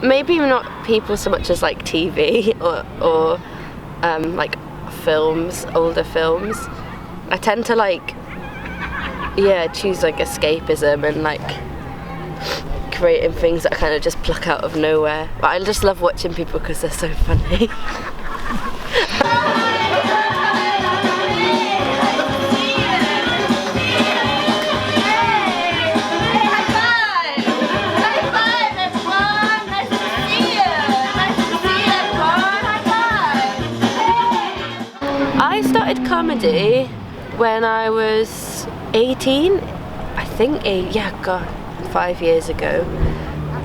Maybe not people so much as like TV or like films, older films. I tend to like, choose like escapism and like creating things that I kind of just pluck out of nowhere. But I just love watching people because they're so funny. I started comedy when I was 18, I think, 5 years ago.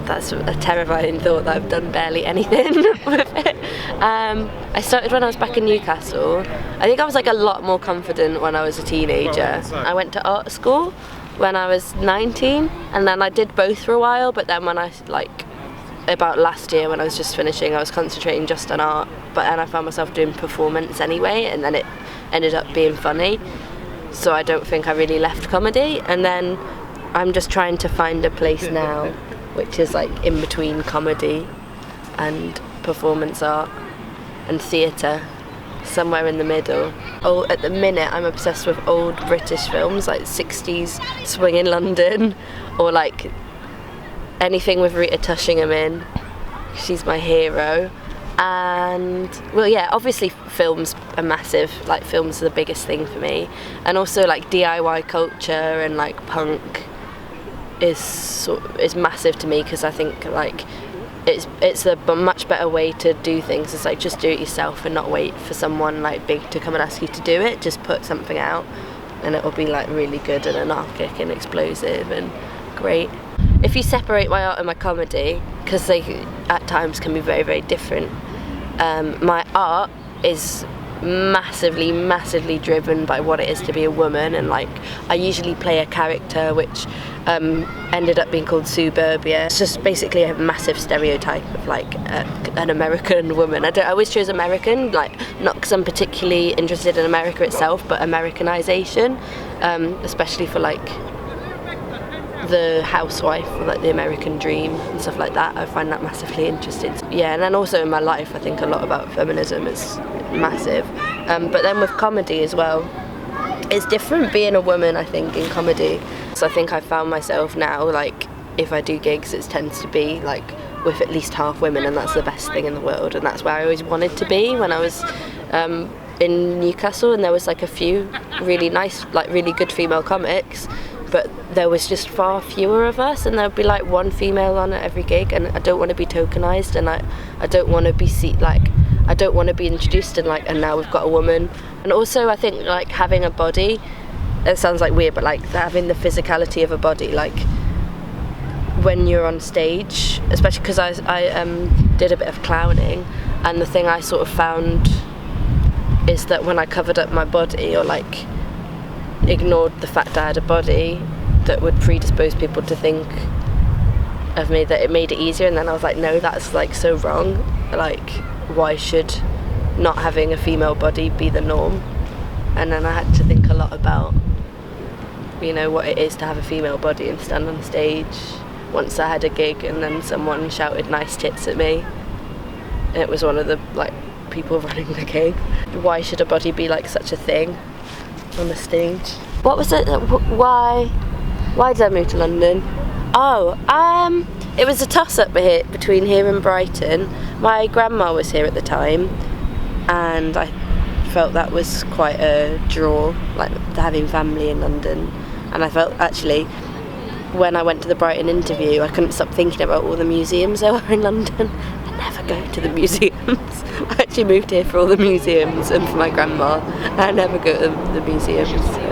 That's a terrifying thought that I've done barely anything with it. I started when I was back in Newcastle. I think I was like a lot more confident when I was a teenager. I went to art school when I was 19, and then I did both for a while, but then when I about last year when I was just finishing, I was concentrating just on art, but then I found myself doing performance anyway, and then it ended up being funny, so I don't think I really left comedy. And then I'm just trying to find a place now which is like in between comedy and performance art and theatre, somewhere in the middle. At the minute I'm obsessed with old British films like 60s Swing in London, or like anything with Rita Tushingham in. She's my hero. And obviously films are massive. Like films are the biggest thing for me, and also like DIY culture and like punk is massive to me, because I think like it's a much better way to do things. It's like just do it yourself and not wait for someone like big to come and ask you to do it. Just put something out and it will be like really good and anarchic and explosive and great. If you separate my art and my comedy, because they at times can be very, very different, my art is massively driven by what it is to be a woman, and like I usually play a character which ended up being called Suburbia. It's just basically a massive stereotype of like an American woman. I always choose American, like not because I'm particularly interested in America itself, but Americanization, especially for like the housewife, or like the American dream and stuff like that. I find that massively interesting. Yeah, and then also in my life I think a lot about feminism is massive. But then with comedy as well, it's different being a woman, I think, in comedy. So I think I found myself now, like if I do gigs, it tends to be like with at least half women, and that's the best thing in the world, and that's where I always wanted to be when I was in Newcastle. And there was like a few really nice, like really good female comics, but there was just far fewer of us, and there would be like one female on at every gig, and I don't want to be tokenized, and I don't want to be I don't want to be introduced and like, and now we've got a woman. And also I think like having a body, it sounds like weird, but like having the physicality of a body, like when you're on stage, especially because I did a bit of clowning, and the thing I sort of found is that when I covered up my body, or like ignored the fact I had a body that would predispose people to think of me, that it made it easier. And then I was like, no, that's like so wrong. Like, why should not having a female body be the norm? And then I had to think a lot about, you know, what it is to have a female body and stand on stage. Once I had a gig and then someone shouted nice tits at me, and it was one of the like people running the gig. Why should a body be like such a thing on the stage? What was it? Why did I move to London? It was a toss-up between here and Brighton. My grandma was here at the time, and I felt that was quite a draw, like having family in London. And I felt actually, when I went to the Brighton interview, I couldn't stop thinking about all the museums there were in London. I never go to the museums. I actually moved here for all the museums and for my grandma. I never go to the museums. So.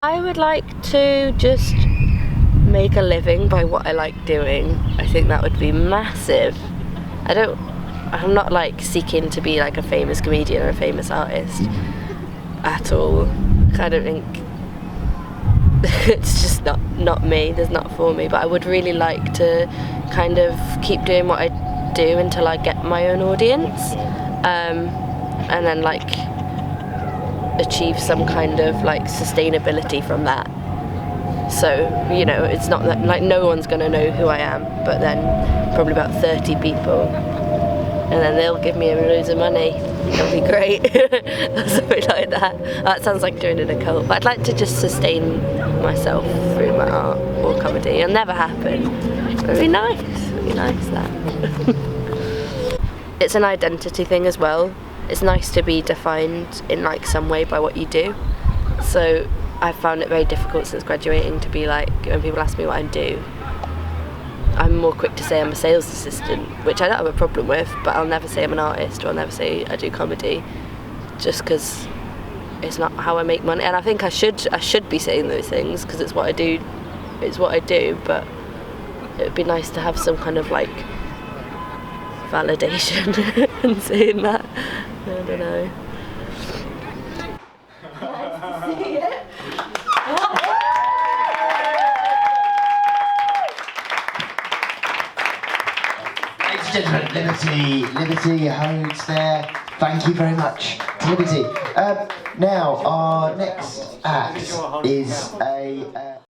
I would like to just make a living by what I like doing. I think that would be massive. I'm not like seeking to be like a famous comedian or a famous artist at all. I don't think it's just not me, there's not for me. But I would really like to kind of keep doing what I do until I get my own audience, and then like achieve some kind of like sustainability from that. So, you know, it's not that like no one's going to know who I am, but then probably about 30 people, and then they'll give me loads of money. It'll be great. Something like that. That sounds like doing an occult, but I'd like to just sustain myself through my art or comedy. It'll never happen. It'd be nice. It'd be nice that. It's an identity thing as well. It's nice to be defined in like some way by what you do. So I've found it very difficult since graduating to be like, when people ask me what I do, I'm more quick to say I'm a sales assistant, which I don't have a problem with, but I'll never say I'm an artist, or I'll never say I do comedy, just because it's not how I make money. And I think I should be saying those things because it's what I do. It's what I do, but it would be nice to have some kind of like validation in saying that. I don't know. Nice to see it. Ladies and gentlemen, Liberty holds there. Thank you very much, Liberty. Now, our next act is a...